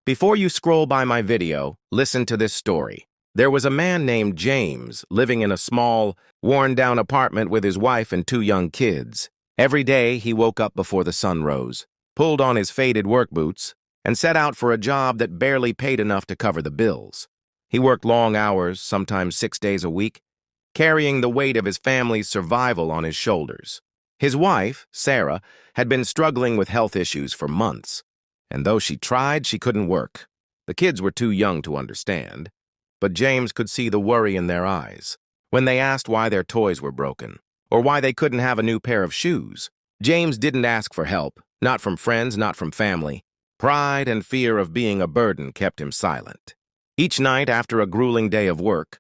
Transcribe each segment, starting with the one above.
Before you scroll by my video, listen to this story. There was a man named James living in a small, worn-down apartment with his wife and two young kids. Every day, he woke up before the sun rose, pulled on his faded work boots, and set out for a job that barely paid enough to cover the bills. He worked long hours, sometimes 6 days a week, carrying the weight of his family's survival on his shoulders. His wife, Sarah, had been struggling with health issues for months, and though she tried, she couldn't work. The kids were too young to understand, but James could see the worry in their eyes. When they asked why their toys were broken, or why they couldn't have a new pair of shoes, James didn't ask for help, not from friends, not from family. Pride and fear of being a burden kept him silent. Each night after a grueling day of work,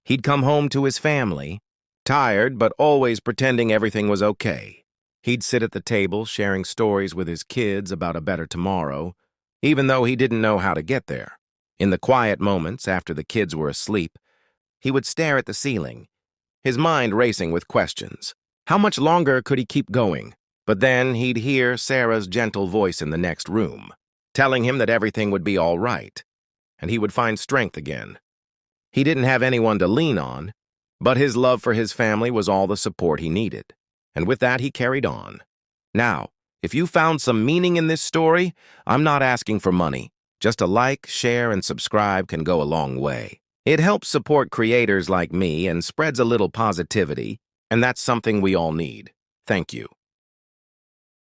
he'd come home to his family, tired but always pretending everything was okay. He'd sit at the table sharing stories with his kids about a better tomorrow, even though he didn't know how to get there. In the quiet moments after the kids were asleep, he would stare at the ceiling, his mind racing with questions. How much longer could he keep going? But then he'd hear Sarah's gentle voice in the next room, telling him that everything would be all right, and he would find strength again. He didn't have anyone to lean on, but his love for his family was all the support he needed. And with that, he carried on. Now, if you found some meaning in this story, I'm not asking for money. Just a like, share, and subscribe can go a long way. It helps support creators like me and spreads a little positivity, and that's something we all need. Thank you.